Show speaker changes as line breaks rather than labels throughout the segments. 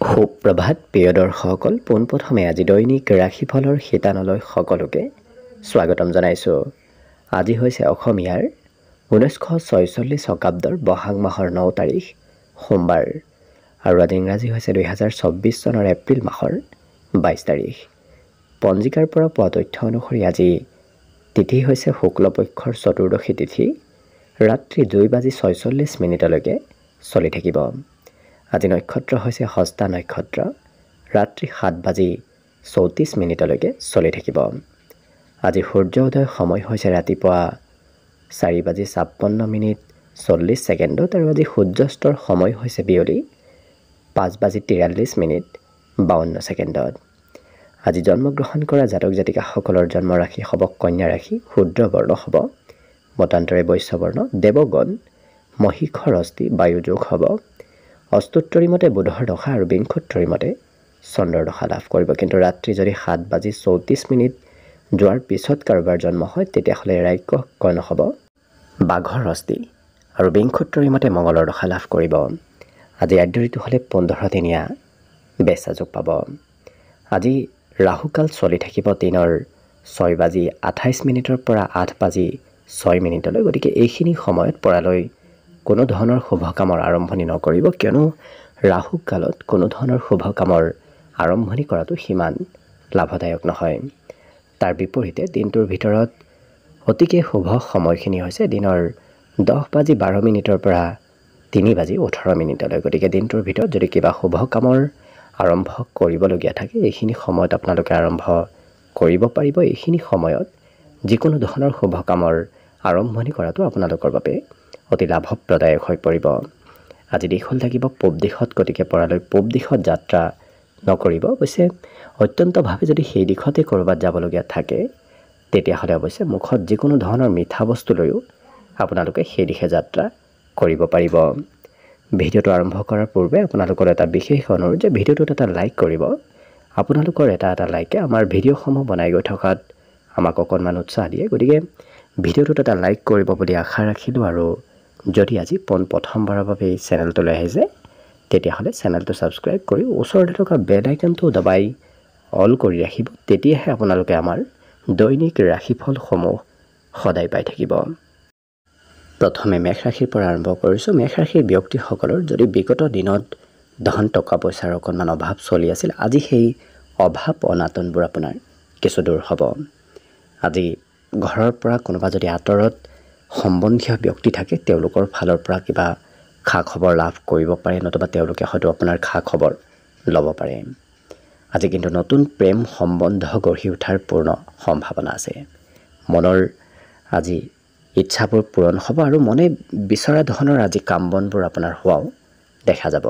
সুপ্ৰভাত প্ৰিয় দৰ্শকসকল, পোনপ্ৰথমে আজি দৈনিক ৰাশিফলৰ শিতানলৈ সকলোকে স্বাগতম জনাইছোঁ। আজি হৈছে অসমীয়াৰ 1946 শকাব্দৰ বহাগ মাহৰ 9 তাৰিখ সোমবাৰ আৰু আজি ইংৰাজী হৈছে 2024 চনৰ এপ্ৰিল মাহৰ 22 তাৰিখ। পঞ্জিকাৰ পৰা পোৱা তথ্য অনুসৰি আজি তিথি হৈছে শুক্লপক্ষৰ চতুৰ্দশী তিথি, ৰাত্ৰি 2:46 চলি থাকিব। আজি নক্ষত্ৰ হৈছে হস্তা নক্ষত্ৰ, ৰাত্ৰি 7:34 চলি থাকিব। আজি সূৰ্য উদয় সময় হৈছে ৰাতিপুৱা 4:56 আৰু আজি সূৰ্যাস্তৰ সময় হৈছে বিয়লি 5:43 আজি জন্মগ্ৰহণ কৰা জাতক জাতিকাসকলৰ জন্ম ৰাশি হ'ব কন্যা ৰাশি, শুদ্ৰ বৰ্ণ হ'ব মতান্তৰে বৈশ্য বৰ্ণ, দেৱগণ মহীখৰ অস্থি বায়ু যোগ হ'ব। অস্তোত্তৰী মতে বুধৰ দশা আৰু বিংশোত্তৰী মতে চন্দ্ৰৰ দশা লাভ কৰিব। কিন্তু ৰাত্ৰি যদি 7:34 যোৱাৰ পিছত কাৰোবাৰ জন্ম হয় তেতিয়াহ'লে ৰাক্য কৰ্ণ হ'ব বাঘৰ অস্থি আৰু বিংশোত্তৰী মতে মঙলৰ দশা লাভ কৰিব। আজি আদ্য ঋতু হ'লে 15 দিনীয়া বেচা যোগ পাব। আজি ৰাহুকাল চলি থাকিব দিনৰ 6:28 পৰা 8:06। গতিকে এইখিনি সময়ত পৰালৈ কোনো ধৰণৰ শুভ কামৰ আৰম্ভণি নকৰিব, কিয়নো ৰাহু কালত কোনো ধৰণৰ শুভ কামৰ আৰম্ভণি কৰাটো সিমান লাভদায়ক নহয়। তাৰ বিপৰীতে দিনটোৰ ভিতৰত অতিকে শুভ সময়খিনি হৈছে দিনৰ 10:12 পৰা 3:18। গতিকে দিনটোৰ ভিতৰত যদি কিবা শুভ কামৰ আৰম্ভ কৰিবলগীয়া থাকে এইখিনি সময়ত আপোনালোকে আৰম্ভ কৰিব পাৰিব। এইখিনি সময়ত যিকোনো ধৰণৰ শুভ কামৰ আৰম্ভণি কৰাটো আপোনালোকৰ বাবে অতি লাভপ্ৰদায়ক হৈ পৰিব। আজি দিশ হ'ল থাকিব পূব দিশত, গতিকে পৰালৈ পূব দিশত যাত্ৰা নকৰিব। অৱশ্যে অত্যন্তভাৱে যদি সেই দিশতে ক'ৰবাত যাবলগীয়া থাকে তেতিয়াহ'লে অৱশ্যে মুখত যিকোনো ধৰণৰ মিঠা বস্তু লৈও আপোনালোকে সেই দিশে যাত্ৰা কৰিব পাৰিব। ভিডিঅ'টো আৰম্ভ কৰাৰ পূৰ্বে আপোনালোকৰ এটা বিশেষ অনুৰোধ যে ভিডিঅ'টোত এটা লাইক কৰিব। আপোনালোকৰ এটা লাইকে আমাৰ ভিডিঅ'সমূহ বনাই গৈ থকাত আমাক অকণমান উৎসাহ দিয়ে। গতিকে ভিডিঅ'টোত এটা লাইক কৰিব বুলি আশা ৰাখিলোঁ। আৰু যদি আজি প্ৰথমবাৰৰ বাবে এই চেনেলটোলৈ আহিছে তেতিয়াহ'লে চেনেলটো ছাবস্ক্ৰাইব কৰি ওচৰতে থকা বেল আইকনটো দবাই অল কৰি ৰাখিব। তেতিয়াহে আপোনালোকে আমাৰ দৈনিক ৰাশিফলসমূহ সদায় পাই থাকিব। প্ৰথমে মেষ ৰাশিৰ পৰা আৰম্ভ কৰিছোঁ। মেষ ৰাশিৰ ব্যক্তিসকলৰ যদি বিগত দিনত ধন টকা পইচাৰ অকণমান অভাৱ চলি আছিল, আজি সেই অভাৱ অনাটনবোৰ আপোনাৰ কিছু দূৰ হ'ব। আজি ঘৰৰ পৰা কোনোবা যদি আঁতৰত সম্বন্ধীয় ব্যক্তি থাকে তেওঁলোকৰ ফালৰ পৰা কিবা খা খবৰ লাভ কৰিব পাৰে, নতুবা তেওঁলোকে হয়তো আপোনাৰ খা খবৰ ল'ব পাৰে। আজি কিন্তু নতুন প্ৰেম সম্বন্ধ গঢ়ি উঠাৰ পূৰ্ণ সম্ভাৱনা আছে। মনৰ আজি ইচ্ছাবোৰ পূৰণ হ'ব আৰু মনে বিচৰা ধৰণৰ আজি কাম বনবোৰ আপোনাৰ হোৱাও দেখা যাব।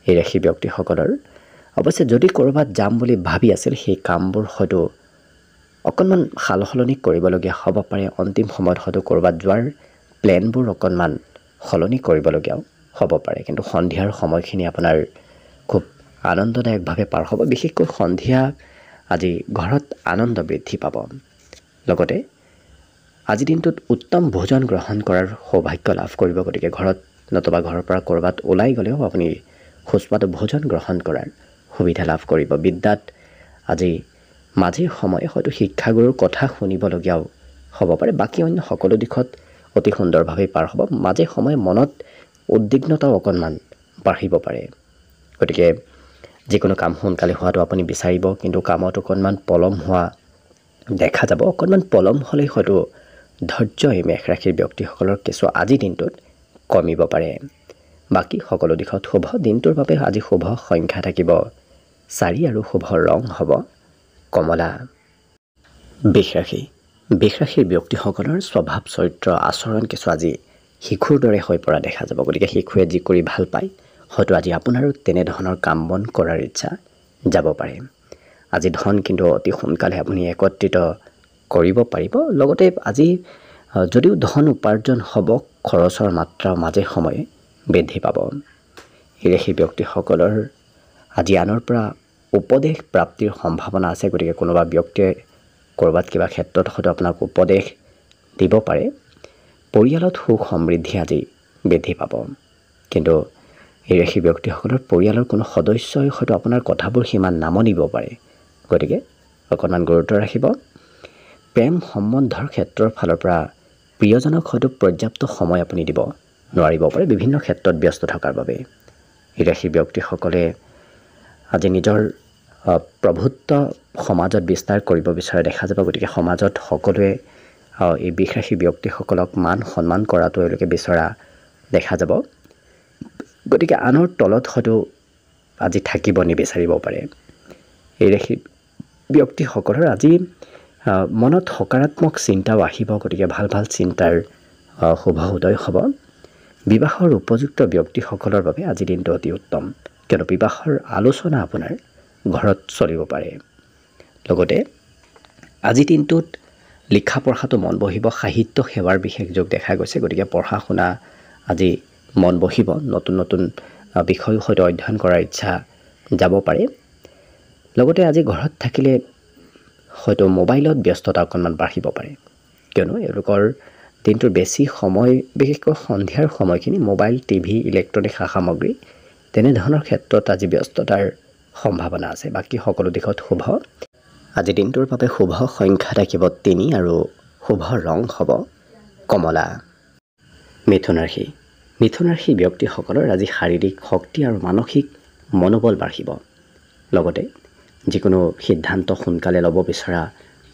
এই ৰাশি ব্যক্তিসকলৰ অৱশ্যে যদি ক'ৰবাত যাম বুলি ভাবি আছিল সেই কামবোৰ হয়তো অকণমান সাল সলনি কৰিবলগীয়া হ'ব পাৰে। অন্তিম সময়ত হয়তো ক'ৰবাত যোৱাৰ প্লেনবোৰ অকণমান সলনি কৰিবলগীয়াও হ'ব পাৰে। কিন্তু সন্ধিয়াৰ সময়খিনি আপোনাৰ খুব আনন্দদায়কভাৱে পাৰ হ'ব। বিশেষকৈ সন্ধিয়া আজি ঘৰত আনন্দ বৃদ্ধি পাব। লগতে আজি দিনটোত উত্তম ভোজন গ্ৰহণ কৰাৰ সৌভাগ্য লাভ কৰিব। গতিকে ঘৰত নতুবা ঘৰৰ পৰা ক'ৰবাত ওলাই গ'লেও আপুনি সুস্বাদু ভোজন গ্ৰহণ কৰাৰ সুবিধা লাভ কৰিব। বিদ্যাত আজি মাজে সময়ে হয়তো শিক্ষাগুৰুৰ কথা শুনিবলগীয়াও হ'ব পাৰে। বাকী অন্য সকলো দিশত অতি সুন্দৰভাৱে পাৰ হ'ব। মাজে সময়ে মনত উদ্বিগ্নতাও অকণমান বাঢ়িব পাৰে। গতিকে যিকোনো কাম সোনকালে হোৱাটো আপুনি বিচাৰিব, কিন্তু কামত অকণমান পলম হোৱা দেখা যাব। অকণমান পলম হ'লেই হয়তো ধৈৰ্য এই মেষ ৰাশিৰ ব্যক্তিসকলৰ কিছু আজি দিনটোত কমিব পাৰে। বাকী সকলো দিশত শুভ। দিনটোৰ বাবে আজি শুভ সংখ্যা থাকিব 4 আৰু শুভ ৰং হ'ব কমলা। বৃষ ৰাশিৰ ব্যক্তিসকলৰ স্বভাৱ চৰিত্ৰ আচৰণ কিছু আজি শিশুৰ দৰে হৈ পৰা দেখা যাব। গতিকে শিশুৱে যি কৰি ভাল পায় হয়তো আজি আপোনাৰো তেনেধৰণৰ কাম বন কৰাৰ ইচ্ছা যাব পাৰে। আজি ধন কিন্তু অতি সোনকালে আপুনি একত্ৰিত কৰিব পাৰিব। লগতে আজি যদিও ধন উপাৰ্জন হ'ব, খৰচৰ মাত্ৰা মাজে সময়ে বৃদ্ধি পাব। এই ৰাশি ব্যক্তিসকলৰ আজি আনৰ পৰা উপদেশ প্ৰাপ্তিৰ সম্ভাৱনা আছে। গতিকে কোনোবা ব্যক্তিয়ে ক'ৰবাত কিবা ক্ষেত্ৰত হয়তো আপোনাক উপদেশ দিব পাৰে। পৰিয়ালত সুখ সমৃদ্ধি আজি বৃদ্ধি পাব। কিন্তু এই ৰাশি ব্যক্তিসকলৰ পৰিয়ালৰ কোনো সদস্যই হয়তো আপোনাৰ কথাবোৰ সিমান নামনিব পাৰে, গতিকে অকণমান গুৰুত্ব ৰাখিব। প্ৰেম সম্বন্ধৰ ক্ষেত্ৰৰ ফালৰ পৰা প্ৰিয়জনক হয়তো পৰ্যাপ্ত সময় আপুনি দিব নোৱাৰিব পাৰে, বিভিন্ন ক্ষেত্ৰত ব্যস্ত থকাৰ বাবে। এই ৰাশি ব্যক্তিসকলে আজি নিজৰ প্ৰভুত্ব সমাজত বিস্তাৰ কৰিব বিচৰা দেখা যাব, গতিকে সমাজত সকলোৱে এই বৃষ ৰাশি ব্যক্তিসকলক মান সন্মান কৰাটো এওঁলোকে বিচৰা দেখা যাব, গতিকে আনৰ তলত হয়তো আজি থাকিব নিবিচাৰিব পাৰে। এই ৰাশি ব্যক্তিসকলৰ আজি মনত সকাৰাত্মক চিন্তাও আহিব, গতিকে ভাল ভাল চিন্তাৰ শুভ উদয় হ'ব। বিবাহৰ উপযুক্ত ব্যক্তিসকলৰ বাবে আজি দিনটো অতি উত্তম, কিয়নো বিবাহৰ আলোচনা আপোনাৰ ঘৰত চলিব পাৰে। লগতে আজি দিনটোত লিখা পঢ়াটো মন বহিব, সাহিত্য সেৱাৰ বিশেষ যোগ দেখা গৈছে, গতিকে পঢ়া শুনা আজি মন বহিব, নতুন নতুন বিষয় হয়তো অধ্যয়ন কৰাৰ ইচ্ছা যাব পাৰে। লগতে আজি ঘৰত থাকিলে হয়তো মোবাইলত ব্যস্ততা অকণমান বাঢ়িব পাৰে, কিয়নো এওঁলোকৰ দিনটোৰ বেছি সময়, বিশেষকৈ সন্ধিয়াৰ সময়খিনি মোবাইল, টিভি, ইলেক্ট্ৰনিক সা সামগ্ৰী তেনেধৰণৰ ক্ষেত্ৰত আজি ব্যস্ততাৰ সম্ভাৱনা আছে। বাকী সকলো দিশত শুভ। আজি দিনটোৰ বাবে শুভ সংখ্যা থাকিব 3 আৰু শুভ ৰং হ'ব কমলা। মিথুন ৰাশি। মিথুন ৰাশি ব্যক্তিসকলৰ আজি শাৰীৰিক শক্তি আৰু মানসিক মনোবল বাঢ়িব। লগতে যিকোনো সিদ্ধান্ত সোনকালে ল'ব বিচৰা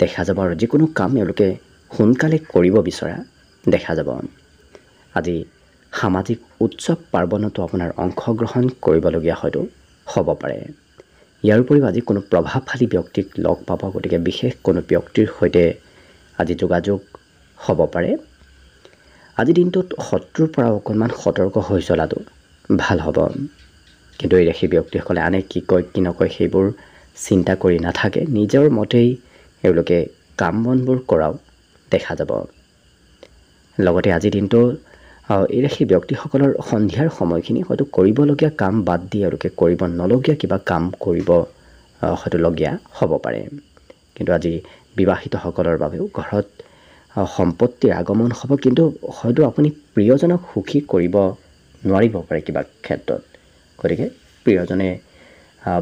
দেখা যাব আৰু যিকোনো কাম এওঁলোকে সোনকালে কৰিব বিচৰা দেখা যাব। আজি সামাজিক উৎসৱ পাৰ্বণতো আপোনাৰ অংশগ্ৰহণ কৰিবলগীয়া হয়তো হ'ব পাৰে। ইয়াৰ উপৰিও আজি কোনো প্ৰভাৱশালী ব্যক্তিক লগ পাব, গতিকে বিশেষ কোনো ব্যক্তিৰ সৈতে আজি যোগাযোগ হ'ব পাৰে। আজি দিনটোত শত্ৰুৰ পৰা অকণমান সতৰ্ক হৈ চলাটো ভাল হ'ব, কিন্তু এই ৰাশি ব্যক্তিসকলে আনে কি কয় কি নকয় সেইবোৰ চিন্তা কৰি নাথাকে, নিজৰ মতেই এওঁলোকে কাম বনবোৰ কৰাও দেখা যাব। লগতে আজি দিনটো এই ৰাশি ব্যক্তিসকলৰ সন্ধিয়াৰ সময়খিনি হয়তো কৰিবলগীয়া কাম বাদ দি এওঁলোকে কৰিব নলগীয়া কিবা কাম কৰিব হয়তো লগীয়া হ'ব পাৰে। কিন্তু আজি বিবাহিতসকলৰ বাবেও ঘৰত সম্পত্তিৰ আগমন হ'ব, কিন্তু হয়তো আপুনি প্ৰিয়জনক সুখী কৰিব নোৱাৰিব পাৰে কিবা ক্ষেত্ৰত, গতিকে প্ৰিয়জনে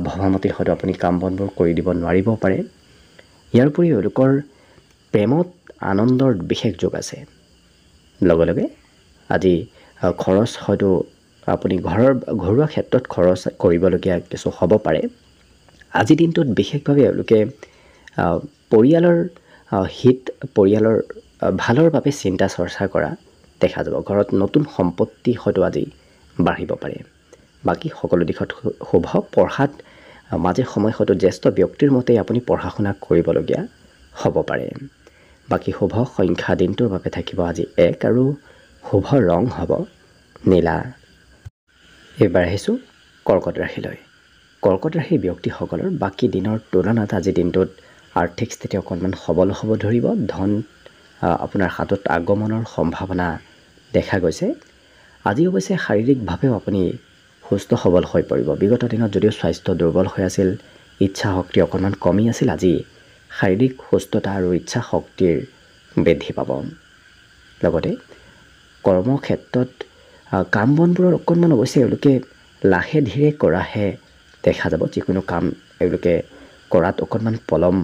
ভবামতে হয়তো আপুনি কাম বনবোৰ কৰি দিব নোৱাৰিব পাৰে। ইয়াৰ উপৰি এওঁলোকৰ প্ৰেমত আনন্দৰ বিশেষ যোগ আছে। লগে লগে আজি খৰচ হয়তো আপুনি ঘৰুৱা ক্ষেত্ৰত খৰচ কৰিবলগীয়া কিছু হ'ব পাৰে। আজি দিনটোত বিশেষভাৱে এওঁলোকে পৰিয়ালৰ হিত, পৰিয়ালৰ ভালৰ বাবে চিন্তা চৰ্চা কৰা দেখা যাব। ঘৰত নতুন সম্পত্তি হয়তো আজি বাঢ়িব পাৰে। বাকী সকলো দিশত শুভ। পঢ়াত মাজে সময় হয়তো জ্যেষ্ঠ ব্যক্তিৰ মতে আপুনি পঢ়া শুনা কৰিবলগীয়া হ'ব পাৰে। বাকী শুভ সংখ্যা দিনটোৰ বাবে থাকিব আজি 1 আৰু শুভ ৰং হ'ব নীলা। এইবাৰ আহিছোঁ কৰ্কট ৰাশিলৈ। কৰ্কট ৰাশিৰ ব্যক্তিসকলৰ বাকী দিনৰ তুলনাত আজি দিনটোত আৰ্থিক স্থিতি অকণমান সবল হ'ব ধৰিব। ধন আপোনাৰ হাতত আগমনৰ সম্ভাৱনা দেখা গৈছে। আজি অৱশ্যে শাৰীৰিকভাৱেও আপুনি সুস্থ সবল হৈ পৰিব। বিগত দিনত যদিও স্বাস্থ্য দুৰ্বল হৈ আছিল, ইচ্ছা শক্তি অকণমান কমি আছিল, আজি শাৰীৰিক সুস্থতা আৰু ইচ্ছা শক্তিৰ বৃদ্ধি পাব। লগতে কৰ্মক্ষেত্ৰত কাম বনবোৰৰ অকণমান অৱশ্যে এওঁলোকে লাহে ধীৰে কৰাহে দেখা যাব। যিকোনো কাম এওঁলোকে কৰাত অকণমান পলম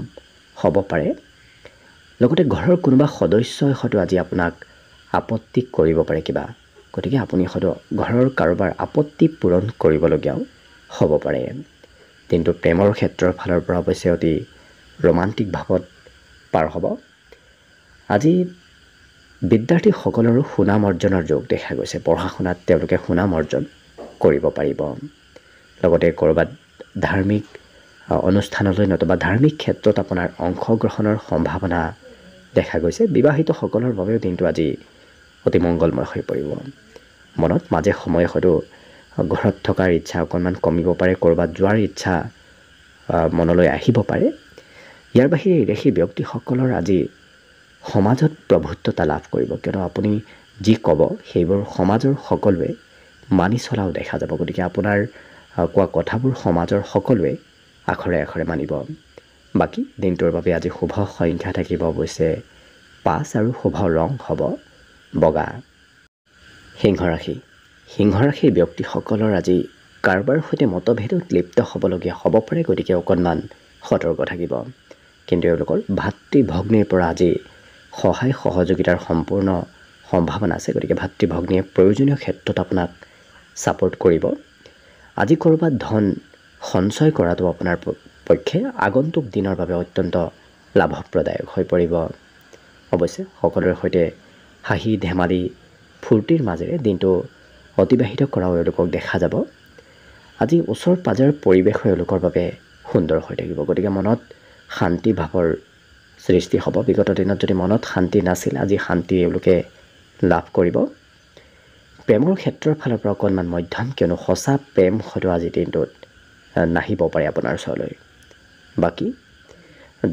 হ'ব পাৰে। লগতে ঘৰৰ কোনোবা সদস্যই হয়তো আজি আপোনাক আপত্তি কৰিব পাৰে কিবা, গতিকে আপুনি হয়তো ঘৰৰ কাৰোবাৰ আপত্তি পূৰণ কৰিবলগীয়াও হ'ব পাৰে। দিনটো প্ৰেমৰ ক্ষেত্ৰৰ ফালৰ পৰা অৱশ্যে অতি ৰোমান্টিক ভাৱত পাৰ হ'ব। আজি বিদ্যাৰ্থীসকলৰো সুনাম অৰ্জনৰ যোগ দেখা গৈছে। পঢ়া শুনাত তেওঁলোকে সুনাম অৰ্জন কৰিব পাৰিব। লগতে ক'ৰবাত ধাৰ্মিক অনুষ্ঠানলৈ নতুবা ধাৰ্মিক ক্ষেত্ৰত আপোনাৰ অংশগ্ৰহণৰ সম্ভাৱনা দেখা গৈছে। বিবাহিতসকলৰ বাবেও দিনটো আজি অতি মংগলময় হৈ পৰিব। মনত মাজে সময়ে হয়তো ঘৰত থকাৰ ইচ্ছা অকণমান কমিব পাৰে, ক'ৰবাত যোৱাৰ ইচ্ছা মনলৈ আহিব পাৰে। ইয়াৰ বাহিৰে এই ৰাশি ব্যক্তিসকলৰ আজি সমাজত প্ৰভুত্বতা লাভ কৰিব, কিয়নো আপুনি যি ক'ব সেইবোৰ সমাজৰ সকলোৱে মানি চলাও দেখা যাব। গতিকে আপোনাৰ কোৱা কথাবোৰ সমাজৰ সকলোৱে আখৰে আখৰে মানিব। বাকী দিনটোৰ বাবে আজি শুভ সংখ্যা থাকিব অৱশ্যে 5 আৰু শুভ ৰং হ'ব বগা। সিংহ ৰাশি। সিংহ ৰাশিৰ ব্যক্তিসকলৰ আজি কাৰোবাৰ সৈতে মতভেদত লিপ্ত হ'বলগীয়া হ'ব পাৰে, গতিকে অকণমান সতৰ্ক থাকিব। কিন্তু এওঁলোকৰ ভাতৃ ভগ্নীৰ পৰা আজি সহায় সহযোগিতাৰ সম্পূৰ্ণ সম্ভাৱনা আছে, গতিকে ভাতৃ ভগ্নীয়ে প্ৰয়োজনীয় ক্ষেত্ৰত আপোনাক ছাপোৰ্ট কৰিব। আজি ক'ৰবাত ধন সঞ্চয় কৰাটো আপোনাৰ পক্ষে আগন্তুক দিনৰ বাবে অত্যন্ত লাভপ্ৰদায়ক হৈ পৰিব। অৱশ্যে সকলোৰে সৈতে হাঁহি ধেমালি ফূৰ্তিৰ মাজেৰে দিনটো অতিবাহিত কৰাও এওঁলোকক দেখা যাব। আজি ওচৰ পাজৰৰ পৰিৱেশো এওঁলোকৰ বাবে সুন্দৰ হৈ থাকিব, গতিকে মনত শান্তি ভাৱৰ সৃষ্টি হ'ব। বিগত দিনত যদি মনত শান্তি নাছিল, আজি শান্তি এওঁলোকে লাভ কৰিব। প্ৰেমৰ ক্ষেত্ৰৰ ফালৰ পৰা অকণমান মধ্যম, কিয়নো সঁচা প্ৰেম হয়তো আজিৰ দিনটোত নাহিব পাৰে আপোনাৰ ওচৰলৈ। বাকী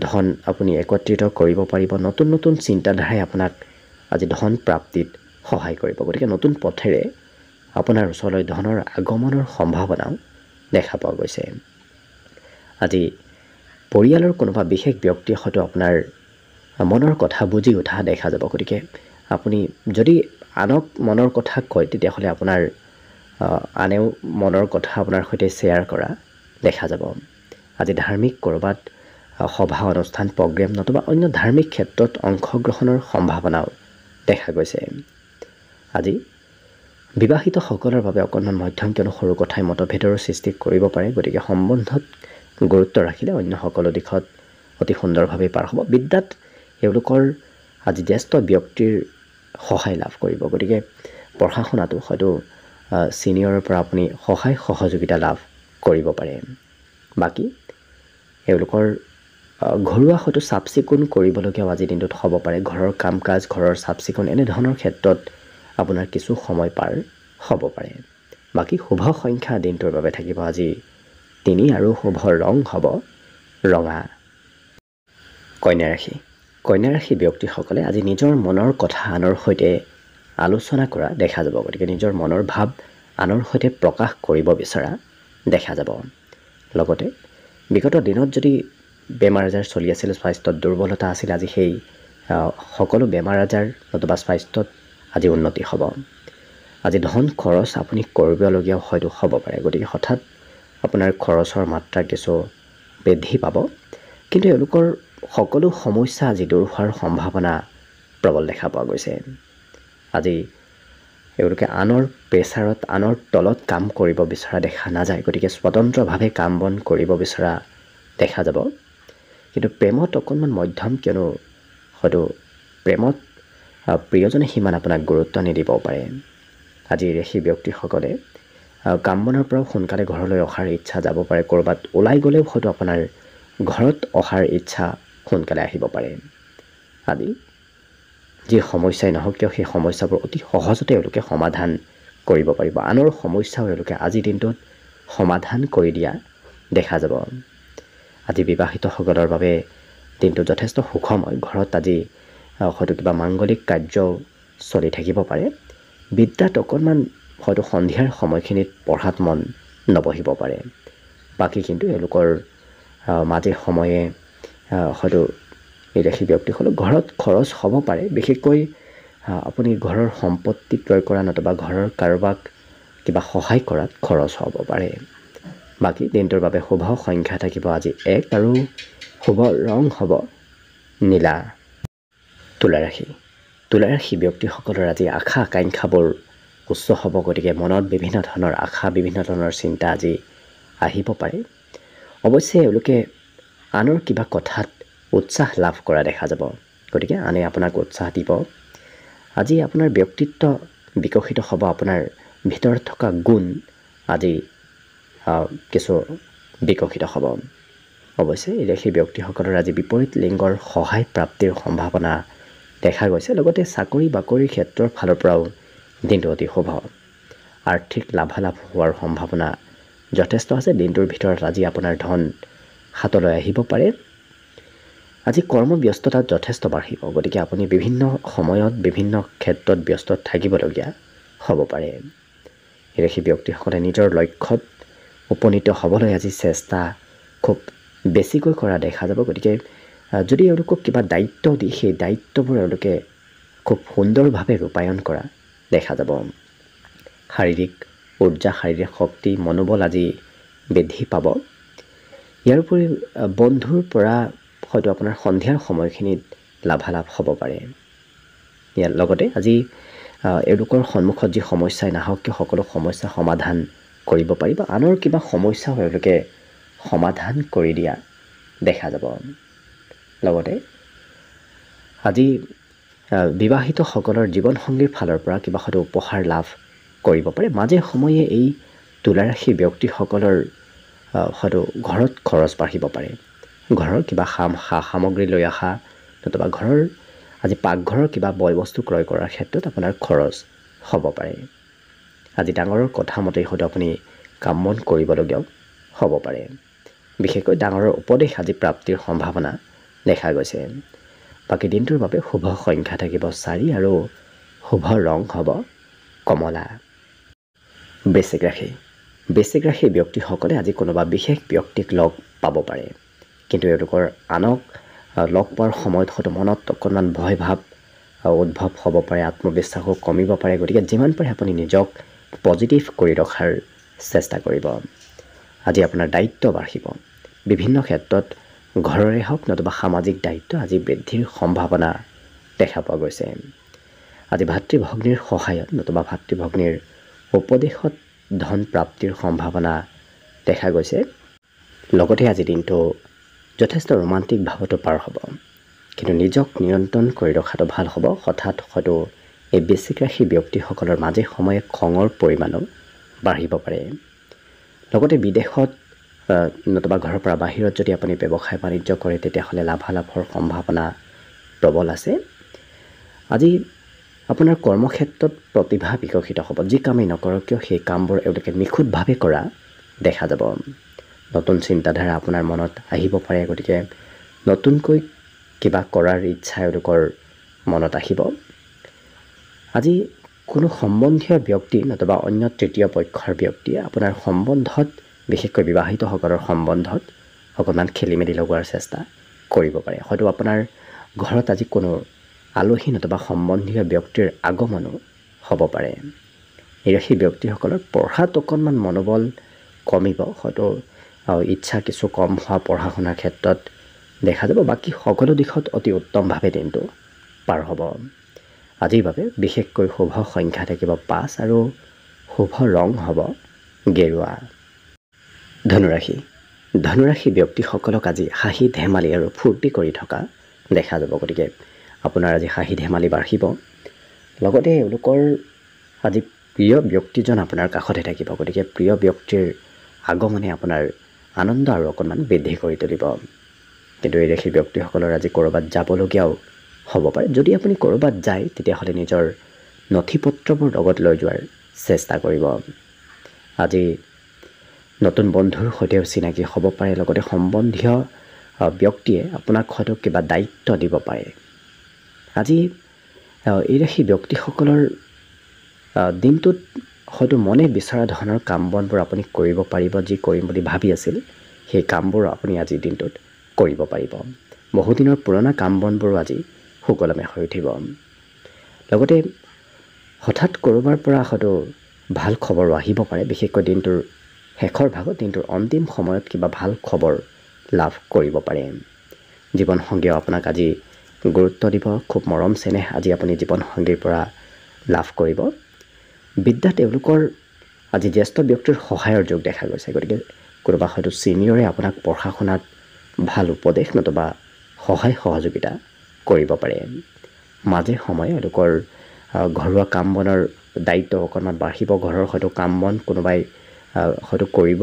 ধন আপুনি একত্ৰিত কৰিব পাৰিব। নতুন নতুন চিন্তাধাৰাই আপোনাক আজি ধন প্ৰাপ্তিত সহায় কৰিব, গতিকে নতুন পথেৰে আপোনাৰ ওচৰলৈ ধনৰ আগমনৰ সম্ভাৱনাও দেখা পোৱা গৈছে। আজি পৰিয়ালৰ কোনোবা বিশেষ ব্যক্তিয়ে হয়তো আপোনাৰ মনৰ কথা বুজি উঠা দেখা যাব, গতিকে আপুনি যদি আনক মনৰ কথা কয় তেতিয়াহ'লে আপোনাৰ আনেও মনৰ কথা আপোনাৰ সৈতে শ্বেয়াৰ কৰা দেখা যাব। আজি ধাৰ্মিক ক'ৰবাত সভা অনুষ্ঠান প্ৰগ্ৰেম নতুবা অন্য ধাৰ্মিক ক্ষেত্ৰত অংশগ্ৰহণৰ সম্ভাৱনাও দেখা গৈছে। আজি বিবাহিতসকলৰ বাবে অকণমান মধ্যম, কিয়নো সৰু কথাই মতভেদৰো সৃষ্টি কৰিব পাৰে, গতিকে সম্বন্ধত গুৰুত্ব ৰাখিলে অন্য সকলো দিশত অতি সুন্দৰভাৱে পাৰ হ'ব। বিদ্যাত এওঁলোকৰ আজি জ্যেষ্ঠ ব্যক্তিৰ সহায় লাভ কৰিব, গতিকে পঢ়া শুনাটো হয়তো ছিনিয়ৰৰ পৰা আপুনি সহায় সহযোগিতা লাভ কৰিব পাৰে। বাকী এওঁলোকৰ ঘৰুৱা হয়তো চাফ চিকুণ কৰিবলগীয়াও আজিৰ দিনটোত হ'ব পাৰে। ঘৰৰ কাম কাজ, ঘৰৰ চাফ চিকুণ এনেধৰণৰ ক্ষেত্ৰত আপোনাৰ কিছু সময় পাৰ হ'ব পাৰে। বাকী শুভ সংখ্যা দিনটোৰ বাবে থাকিব আজি 3 আৰু শুভ ৰং হ'ব ৰঙা। কন্যা ৰাশি। কন্যা ৰাশি ব্যক্তিসকলে আজি নিজৰ মনৰ কথা আনৰ সৈতে আলোচনা কৰা দেখা যাব, গতিকে নিজৰ মনৰ ভাৱ আনৰ সৈতে প্ৰকাশ কৰিব বিচৰা দেখা যাব। লগতে বিগত দিনত যদি বেমাৰ আজাৰ চলি আছিল, স্বাস্থ্যত দুৰ্বলতা আছিল, আজি সেই সকলো বেমাৰ আজাৰ নতুবা স্বাস্থ্যত আজি উন্নতি হ'ব। আজি ধন খৰচ আপুনি কৰিবলগীয়াও হয়তো হ'ব পাৰে, গতিকে হঠাৎ আপোনাৰ খৰচৰ মাত্ৰা কিছু বৃদ্ধি পাব। কিন্তু এওঁলোকৰ সকলো সমস্যা আজি দূৰ হোৱাৰ সম্ভাৱনা প্ৰবল দেখা পোৱা গৈছে। আজি এওঁলোকে আনৰ প্ৰেছাৰত, আনৰ তলত কাম কৰিব বিচৰা দেখা নাযায়, গতিকে স্বতন্ত্ৰভাৱে কাম বন কৰিব বিচৰা দেখা যাব। কিন্তু প্ৰেমত অকণমান মধ্যম, কিয়নো হয়তো প্ৰেমত প্ৰিয়জনে সিমান আপোনাক গুৰুত্ব নিদিবও পাৰে। আজি সেই ব্যক্তিসকলে কাম বনৰ পৰাও সোনকালে ঘৰলৈ অহাৰ ইচ্ছা যাব পাৰে, ক'ৰবাত ওলাই গ'লেও হয়তো আপোনাৰ ঘৰত অহাৰ ইচ্ছা সোনকালে আহিব পাৰে। আজি যি সমস্যাই নহওক কিয় সেই সমস্যাবোৰ অতি সহজতে এওঁলোকে সমাধান কৰিব পাৰিব। আনৰ সমস্যাও এওঁলোকে আজিৰ দিনটোত সমাধান কৰি দিয়া দেখা যাব। আজি বিবাহিতসকলৰ বাবে দিনটো যথেষ্ট সুখময়। ঘৰত আজি হয়তো কিবা মাংগলিক কাৰ্যও চলি থাকিব পাৰে। বিদ্যাত অকণমান হয়তো সন্ধিয়াৰ সময়খিনিত পঢ়াত মন নবহিব পাৰে। বাকী কিন্তু এওঁলোকৰ মাজে সময়ে হয়তো নিৰাশী ব্যক্তিসকলক ঘৰত খৰচ হ'ব পাৰে, বিশেষকৈ আপুনি ঘৰৰ সম্পত্তি ক্ৰয় কৰা নতুবা ঘৰৰ কাৰোবাক কিবা সহায় কৰাত খৰচ হ'ব পাৰে। বাকী দিনটোৰ বাবে শুভ সংখ্যা থাকিব আজি 1 আৰু শুভ ৰং হ'ব নীলা। তুলা ৰাশি। তুলা ৰাশি ব্যক্তিসকলৰ আজি আশা আকাংক্ষাবোৰ উচ্চ হ'ব, গতিকে মনত বিভিন্ন ধৰণৰ আশা, বিভিন্ন ধৰণৰ চিন্তা আজি আহিব পাৰে। অৱশ্যে এওঁলোকে আনৰ কিবা কথাত উৎসাহ লাভ কৰা দেখা যাব, গতিকে আনে আপোনাক উৎসাহ দিব। আজি আপোনাৰ ব্যক্তিত্ব বিকশিত হ'ব, আপোনাৰ ভিতৰত থকা গুণ আজি কিছু বিকশিত হ'ব। অৱশ্যে সেই ব্যক্তিসকলৰ আজি বিপৰীত লিংগৰ সহায় প্ৰাপ্তিৰ সম্ভাৱনা দেখা গৈছে। লগতে চাকৰি বাকৰিৰ ক্ষেত্ৰৰ ফালৰ পৰাও দিনটো অতি শুভ। আৰ্থিক লাভালাভ হোৱাৰ সম্ভাৱনা যথেষ্ট আছে। দিনটোৰ ভিতৰত আজি আপোনাৰ ধন হাতলৈ আহিব পাৰে। আজি কৰ্মব্যস্ততা যথেষ্ট বাঢ়িব, গতিকে আপুনি বিভিন্ন সময়ত বিভিন্ন ক্ষেত্ৰত ব্যস্ত থাকিবলগীয়া হ'ব পাৰে। সেই ব্যক্তিসকলে নিজৰ লক্ষ্যত উপনীত হ'বলৈ আজি চেষ্টা খুব বেছিকৈ কৰা দেখা যাব, গতিকে যদি এওঁলোকক কিবা দায়িত্ব দি সেই দায়িত্ববোৰ এওঁলোকে খুব সুন্দৰভাৱে ৰূপায়ণ কৰা দেখা যাব। শাৰীৰিক ঊৰ্জা, শাৰীৰিক শক্তি, মনোবল আজি বৃদ্ধি পাব। ইয়াৰ উপৰি বন্ধুৰ পৰা হয়তো আপোনাৰ সন্ধিয়াৰ সময়খিনিত লাভালাভ হ'ব পাৰে। ইয়াৰ লগতে আজি এওঁলোকৰ সন্মুখত যি সমস্যাই নাহক কিয় সকলো সমস্যা সমাধান কৰিব পাৰি বা আনৰ কিবা সমস্যা এওঁলোকে সমাধান কৰি দিয়া দেখা যাব। লগতে আজি বিবাহিতসকলৰ জীৱনসংগীৰ ফালৰ পৰা কিবা হয়তো উপহাৰ লাভ কৰিব পাৰে। মাজে সময়ে এই তুলা ৰাশি ব্যক্তিসকলৰ হয়তো ঘৰত খৰচ বাঢ়িব পাৰে। ঘৰৰ কিবা সা সামগ্ৰী লৈ অহা নতুবা ঘৰৰ আজি পাকঘৰৰ কিবা বয় বস্তু ক্ৰয় কৰাৰ ক্ষেত্ৰত আপোনাৰ খৰচ হ'ব পাৰে। আজি ডাঙৰৰ কথা মতেই হয়তো আপুনি কাম বন কৰিবলগীয়াও হ'ব পাৰে। বিশেষকৈ ডাঙৰৰ উপদেশ আজি প্ৰাপ্তিৰ সম্ভাৱনা দেখা গৈছে। বাকী দিনটোৰ বাবে শুভ সংখ্যা থাকিব 4 আৰু শুভ ৰং হ'ব কমলা। বৃশ্চিক ৰাশি। বৃশ্চিক ৰাশিৰ ব্যক্তিসকলে আজি কোনোবা বিশেষ ব্যক্তিক লগ পাব পাৰে, কিন্তু এওঁলোকৰ আনক লগ পোৱাৰ সময়ত হয়তো মনত অকণমান ভয় ভাৱ উদ্ভৱ হ'ব পাৰে, আত্মবিশ্বাসো কমিব পাৰে। গতিকে যিমান পাৰে আপুনি নিজক পজিটিভ কৰি ৰখাৰ চেষ্টা কৰিব। আজি আপোনাৰ দায়িত্ব বাঢ়িব। বিভিন্ন ক্ষেত্ৰত ঘৰৰে হওক নতুবা সামাজিক দায়িত্ব আজি বৃদ্ধিৰ সম্ভাৱনা দেখা পোৱা গৈছে। আজি ভাতৃভগ্নীৰ সহায়ত নতুবা ভাতৃভগ্নীৰ উপদেশত ধন প্ৰাপ্তিৰ সম্ভাৱনা দেখা গৈছে। লগতে আজি দিনটো যথেষ্ট ৰোমান্টিক ভাৱতো পাৰ হ'ব, কিন্তু নিজক নিয়ন্ত্ৰণ কৰি ৰখাটো ভাল হ'ব। হঠাৎ হয়তো এই বৃশ্চিক ৰাশি ব্যক্তিসকলৰ মাজে সময়ে খঙৰ পৰিমাণো বাঢ়িব পাৰে। লগতে বিদেশত নতুবা ঘৰৰ পৰা বাহিৰত যদি আপুনি ব্যৱসায় বাণিজ্য কৰে তেতিয়াহ'লে লাভালাভৰ সম্ভাৱনা প্ৰবল আছে। আজি আপোনাৰ কৰ্মক্ষেত্ৰত প্ৰতিভা বিকশিত হ'ব। যি কামেই নকৰক কিয় সেই কামবোৰ এওঁলোকে নিখুঁতভাৱে কৰা দেখা যাব। নতুন চিন্তাধাৰা আপোনাৰ মনত আহিব পাৰে, গতিকে নতুনকৈ কিবা কৰাৰ ইচ্ছা এওঁলোকৰ মনত আহিব। আজি কোনো সম্বন্ধীয় ব্যক্তি নতুবা অন্য তৃতীয় পক্ষৰ ব্যক্তিয়ে আপোনাৰ সম্বন্ধত, বিশেষকৈ বিবাহিতসকলৰ সম্বন্ধত অকণমান খেলি মেলি লগোৱাৰ চেষ্টা কৰিব পাৰে। হয়তো আপোনাৰ ঘৰত আজি কোনো আলহী নতুবা সম্বন্ধীয় ব্যক্তিৰ আগমনো হ'ব পাৰে। এই ৰাশি ব্যক্তিসকলৰ পঢ়াত অকণমান মনোবল কমিব, হয়তো ইচ্ছা কিছু কম হোৱা পঢ়া শুনাৰ ক্ষেত্ৰত দেখা যাব। বাকী সকলো দিশত অতি উত্তমভাৱে দিনটো পাৰ হ'ব। আজিৰ বাবে বিশেষকৈ শুভ সংখ্যা থাকিব 5 আৰু শুভ ৰং হ'ব গেৰুৱা। ধনুৰাশি। ধনুৰাশি ব্যক্তিসকলক আজি হাঁহি ধেমালি আৰু ফূৰ্তি কৰি থকা দেখা যাব। গতিকে আপোনাৰ আজি হাঁহি ধেমালি বাঢ়িব। লগতে এওঁলোকৰ আজি প্ৰিয় ব্যক্তিজন আপোনাৰ কাষতে থাকিব। গতিকে প্ৰিয় ব্যক্তিৰ আগমনে আপোনাৰ আনন্দ আৰু অকণমান বৃদ্ধি কৰি তুলিব। কিন্তু এই ৰাশিৰ ব্যক্তিসকলৰ আজি ক'ৰবাত যাবলগীয়াও হ'ব পাৰে। যদি আপুনি ক'ৰবাত যায় তেতিয়াহ'লে নিজৰ নথি পত্ৰবোৰ লগত লৈ যোৱাৰ চেষ্টা কৰিব। আজি নতুন বন্ধুৰ সৈতেও চিনাকি হ'ব পাৰে। লগতে সম্বন্ধীয় ব্যক্তিয়ে আপোনাক হয়তো কিবা দায়িত্ব দিব পাৰে। আজি এই ৰাশি ব্যক্তিসকলৰ দিনটোত হয়তো মনে বিচৰা ধৰণৰ কাম বনবোৰ আপুনি কৰিব পাৰিব। যি কৰিম বুলি ভাবি আছিল সেই কামবোৰ আপুনি আজিৰ দিনটোত কৰিব পাৰিব। বহুদিনৰ পুৰণা কাম বনবোৰো আজি সুকলমে হৈ উঠিব। লগতে হঠাৎ ক'ৰবাৰ পৰা হয়তো ভাল খবৰো আহিব পাৰে। বিশেষকৈ দিনটোৰ শেষৰ ভাগত, দিনটোৰ অন্তিম সময়ত কিবা ভাল খবৰ লাভ কৰিব পাৰে। জীৱনসংগীয়েও আপোনাক আজি গুৰুত্ব দিব। খুব মৰম চেনেহ আজি আপুনি জীৱনসংগীৰ পৰা লাভ কৰিব। বিদ্যাত তেওঁলোকৰ আজি জ্যেষ্ঠ ব্যক্তিৰ সহায়ৰ যোগ দেখা গৈছে। গতিকে কোনোবা হয়তো ছিনিয়ৰে আপোনাক পঢ়া শুনাত ভাল উপদেশ নতুবা সহায় সহযোগিতা কৰিব পাৰে। মাজে সময়ে এওঁলোকৰ ঘৰুৱা কাম বনৰ দায়িত্ব অকণমান বাঢ়িব। ঘৰৰ হয়তো কাম বন কোনোবাই হয়তো কৰিব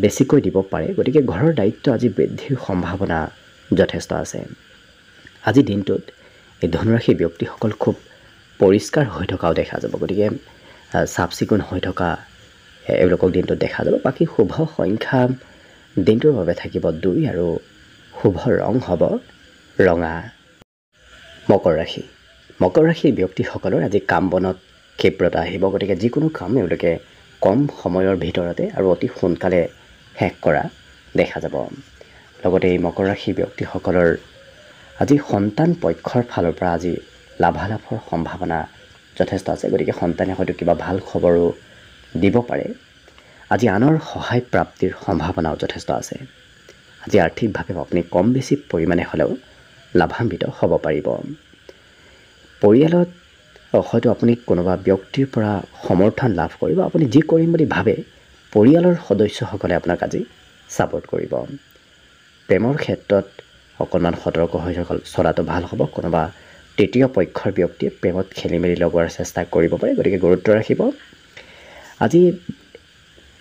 বেছিকৈ দিব পাৰে। গতিকে ঘৰৰ দায়িত্ব আজি বৃদ্ধিৰ সম্ভাৱনা যথেষ্ট আছে। আজি দিনটোত এই ধনুৰাশি ব্যক্তিসকল খুব পৰিষ্কাৰ হৈ থকাও দেখা যাব। গতিকে চাফ চিকুণ হৈ থকা এওঁলোকক দিনটোত দেখা যাব। বাকী শুভ সংখ্যা দিনটোৰ বাবে থাকিব 2 আৰু শুভ ৰং হ'ব ৰঙা। মকৰ ৰাশি। মকৰ ৰাশিৰ ব্যক্তিসকলৰ আজি কাম বনত ক্ষিপ্ৰতা আহিব। গতিকে যিকোনো কাম এওঁলোকে কম সময়ৰ ভিতৰতে আৰু অতি সোনকালে শেষ কৰা দেখা যাব। লগতে এই মকৰ ৰাশিৰ ব্যক্তিসকলৰ আজি সন্তান পক্ষৰ ফালৰ পৰা আজি লাভালাভৰ সম্ভাৱনা যথেষ্ট আছে, গতিকে সন্তানে হয়তো কিবা ভাল খবৰো দিব পাৰে। আজি আনৰ সহায় প্ৰাপ্তিৰ সম্ভাৱনাও যথেষ্ট আছে। আজি আৰ্থিকভাৱে আপুনি কম বেছি পৰিমাণে হ'লেও লাভান্বিত হ'ব পাৰিব। পৰিয়ালত হয়তো আপুনি কোনোবা ব্যক্তিৰ পৰা সমৰ্থন লাভ কৰিব। আপুনি যি কৰিম বুলি ভাবে পৰিয়ালৰ সদস্যসকলে আপোনাক আজি ছাপোৰ্ট কৰিব। প্ৰেমৰ ক্ষেত্ৰত অকণমান সতৰ্ক হৈ চলাটো ভাল হ'ব। কোনোবা তৃতীয় পক্ষৰ ব্যক্তিয়ে প্ৰেমত খেলি মেলি লগোৱাৰ চেষ্টা কৰিব পাৰে, গতিকে গুৰুত্ব ৰাখিব। আজি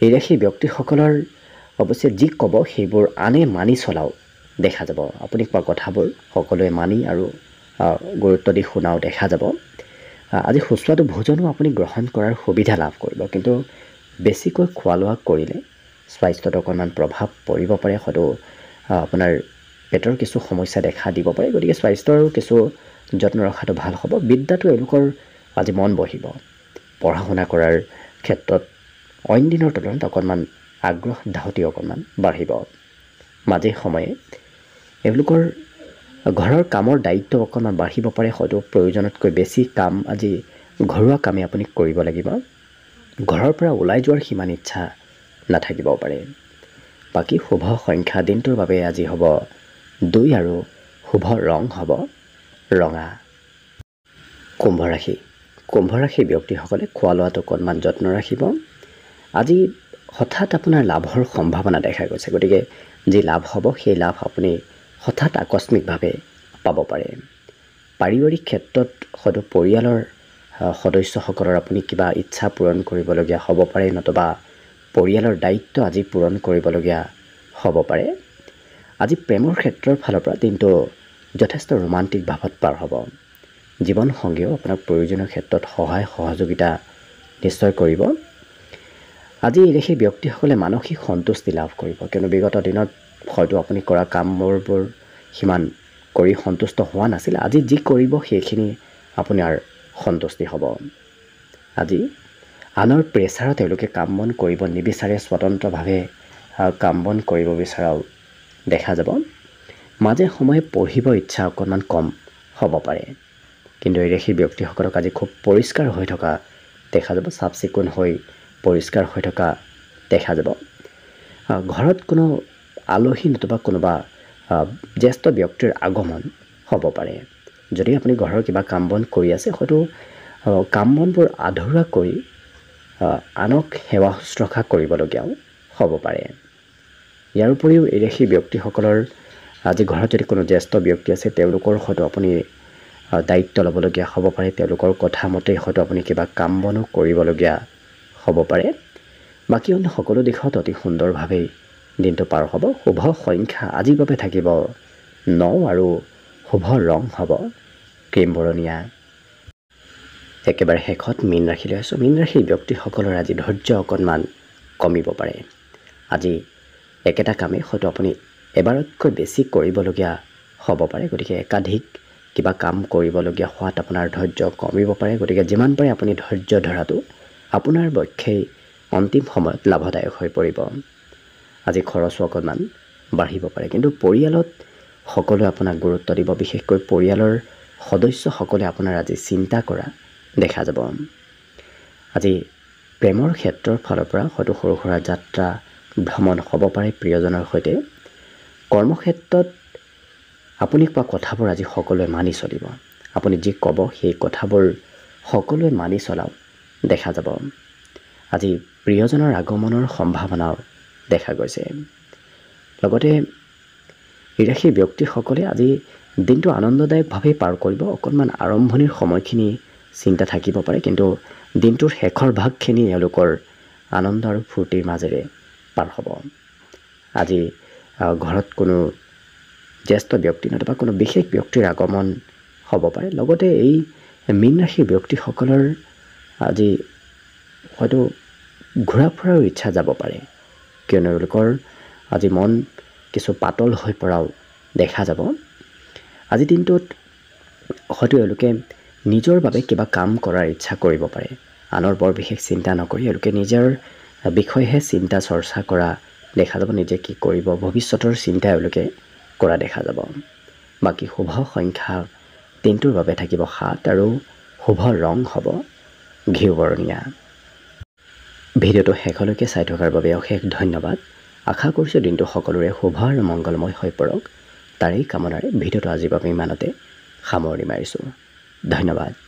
এই ৰাশিৰ ব্যক্তিসকলৰ অৱশ্যে যি ক'ব সেইবোৰ আনে মানি চলাও দেখা যাব। আপুনি কোৱা কথাবোৰ সকলোৱে মানি আৰু গুৰুত্ব দি শুনাও দেখা যাব। আজি সুস্বাদু ভোজনো আপুনি গ্ৰহণ কৰাৰ সুবিধা লাভ কৰিব, কিন্তু বেছিকৈ খোৱা লোৱা কৰিলে স্বাস্থ্যত অকণমান প্ৰভাৱ পৰিব পাৰে। হয়তো আপোনাৰ পেটৰ কিছু সমস্যা দেখা দিব পাৰে, গতিকে স্বাস্থ্যৰো কিছু যত্ন ৰখাটো ভাল হ'ব। বিদ্যাটো এওঁলোকৰ আজি মন বহিব। পঢ়া শুনা কৰাৰ ক্ষেত্ৰত অইন দিনৰ তুলনাত অকণমান আগ্ৰহ ধাউতি অকণমান বাঢ়িব। মাজে সময়ে এওঁলোকৰ ঘৰৰ কামৰ দায়িত্ব অকণমান বাঢ়িব পাৰে। হয়তো প্ৰয়োজনতকৈ বেছি কাম আজি ঘৰুৱা কামে আপুনি কৰিব লাগিব। ঘৰৰ পৰা ওলাই যোৱাৰ সিমান ইচ্ছা নাথাকিবও পাৰে। বাকী শুভ সংখ্যা দিনটোৰ বাবে আজি হ'ব 2 আৰু শুভ ৰং হ'ব ৰঙা। কুম্ভ ৰাশি। কুম্ভ ৰাশিৰ ব্যক্তিসকলে খোৱা লোৱাত অকণমান যত্ন ৰাখিব। আজি হঠাৎ আপোনাৰ লাভৰ সম্ভাৱনা দেখা গৈছে, গতিকে যি লাভ হ'ব সেই লাভ আপুনি হঠাৎ আকস্মিকভাৱে পাব পাৰে। পাৰিবাৰিক ক্ষেত্ৰত হয়তো পৰিয়ালৰ সদস্যসকলৰ আপুনি কিবা ইচ্ছা পূৰণ কৰিবলগীয়া হ'ব পাৰে, নতুবা পৰিয়ালৰ দায়িত্ব আজি পূৰণ কৰিবলগীয়া হ'ব পাৰে। আজি প্ৰেমৰ ক্ষেত্ৰৰ ফালৰ পৰা দিনটো যথেষ্ট ৰোমান্টিক ভাৱত পাৰ হ'ব। জীৱনসংগীয়েও আপোনাক প্ৰয়োজনীয় ক্ষেত্ৰত সহায় সহযোগিতা নিশ্চয় কৰিব। আজি সেই ব্যক্তিসকলে মানসিক সন্তুষ্টি লাভ কৰিব, কিয়নো বিগত দিনত হয়তো আপুনি কৰা কামবোৰ সিমান কৰি সন্তুষ্ট হোৱা নাছিল। আজি যি কৰিব সেইখিনি আপোনাৰ সন্তুষ্টি হ'ব। আজি আনৰ প্ৰেছাৰত তেওঁলোকে কাম বন কৰিব নিবিচাৰে, স্বতন্ত্ৰভাৱে কাম বন কৰিব বিচৰাও দেখা যাব। মাজে সময়ে পঢ়িব ইচ্ছা অকণমান কম হ'ব পাৰে, কিন্তু এই ৰাশিৰ ব্যক্তিসকলক আজি খুব পৰিষ্কাৰ হৈ থকা দেখা যাব, চাফ চিকুণ হৈ পৰিষ্কাৰ হৈ থকা দেখা যাব। ঘৰত কোনো আলহী নতুবা কোনোবা জ্যেষ্ঠ ব্যক্তিৰ আগমন হ'ব পাৰে। যদি আপুনি ঘৰৰ কিবা কাম বন কৰি আছে, হয়তো কাম বনবোৰ আধৰুৱা কৰি আনক সেৱা শুশ্ৰূষা কৰিবলগীয়াও হ'ব পাৰে। ইয়াৰ উপৰিও এই ৰাশিৰ ব্যক্তিসকলৰ আজি ঘৰত যদি কোনো জ্যেষ্ঠ ব্যক্তি আছে তেওঁলোকৰ হয়তো আপুনি দায়িত্ব ল'বলগীয়া হ'ব পাৰে। তেওঁলোকৰ কথা মতে হয়তো আপুনি কিবা কাম বনো কৰিবলগীয়া হ'ব পাৰে। বাকী অন্য সকলো দিশত অতি সুন্দৰভাৱেই দিনটো পাৰ হ'ব। শুভ সংখ্যা আজিৰ বাবে থাকিব 9 আৰু শুভ ৰং হ'ব ক্ৰীম বৰণীয়া। একেবাৰে শেষত মীন ৰাশিলৈ আছোঁ। মীন ৰাশিৰ ব্যক্তিসকলৰ আজি ধৈৰ্য অকণমান কমিব পাৰে। আজি একেটা কামেই হয়তো আপুনি এবাৰতকৈ বেছি কৰিবলগীয়া হ'ব পাৰে, গতিকে একাধিক কিবা কাম কৰিবলগীয়া হোৱাত আপোনাৰ ধৈৰ্য কমিব পাৰে। গতিকে যিমান পাৰে আপুনি ধৈৰ্য ধৰাটো আপোনাৰ পক্ষেই অন্তিম সময়ত লাভদায়ক হৈ পৰিব। আজি খৰচো অকণমান বাঢ়িব পাৰে, কিন্তু পৰিয়ালত সকলোৱে আপোনাক গুৰুত্ব দিব। বিশেষকৈ পৰিয়ালৰ সদস্যসকলে আপোনাৰ আজি চিন্তা কৰা দেখা যাব। আজি প্ৰেমৰ ক্ষেত্ৰৰ ফালৰ পৰা হয়তো সৰু সুৰা যাত্ৰা ভ্ৰমণ হ'ব পাৰে প্ৰিয়জনৰ সৈতে। কৰ্মক্ষেত্ৰত আপুনি কোৱা কথাবোৰ আজি সকলোৱে মানি চলিব। আপুনি যি ক'ব সেই কথাবোৰ সকলোৱে মানি চলাও দেখা যাব। আজি প্ৰিয়জনৰ আগমনৰ সম্ভাৱনাও দেখা গৈছে। লগতে এই ৰাশিৰ ব্যক্তিসকলে আজি দিনটো আনন্দদায়কভাৱে পাৰ কৰিব। অকণমান আৰম্ভণিৰ সময়খিনি চিন্তা থাকিব পাৰে, কিন্তু দিনটোৰ শেষৰ ভাগখিনি এওঁলোকৰ আনন্দ আৰু ফূৰ্তিৰ মাজেৰে পাৰ হ'ব। আজি ঘৰত কোনো জ্যেষ্ঠ ব্যক্তি নতুবা কোনো বিশেষ ব্যক্তিৰ আগমন হ'ব পাৰে। লগতে এই মীন ৰাশিৰ ব্যক্তিসকলৰ আজি হয়তো ঘূৰা ফুৰাৰ ইচ্ছা যাব পাৰে, কিয়নো এওঁলোকৰ আজি মন কিছু পাতল হৈ পৰাও দেখা যাব। আজি দিনটোত হয়তো এওঁলোকে নিজৰ বাবে কিবা কাম কৰাৰ ইচ্ছা কৰিব পাৰে। আনৰ বৰ বিশেষ চিন্তা নকৰি এওঁলোকে নিজৰ বিষয়েহে চিন্তা চৰ্চা কৰা দেখা যাব। নিজে কি কৰিব ভৱিষ্যতৰ চিন্তা এওঁলোকে কৰা দেখা যাব। বাকী শুভ সংখ্যা দিনটোৰ বাবে থাকিব 7 আৰু শুভ ৰং হ'ব ঘিউ বৰণীয়া। ভিডিঅ'টো শেষলৈকে চাই থকাৰ বাবে অশেষ ধন্যবাদ। আশা কৰিছোঁ দিনটো সকলোৰে শুভ আৰু মংগলময় হৈ পৰক। তাৰেই কামনাৰে ভিডিঅ'টো আজিৰ বাবে ইমানতে সামৰণি মাৰিছোঁ। ধন্যবাদ।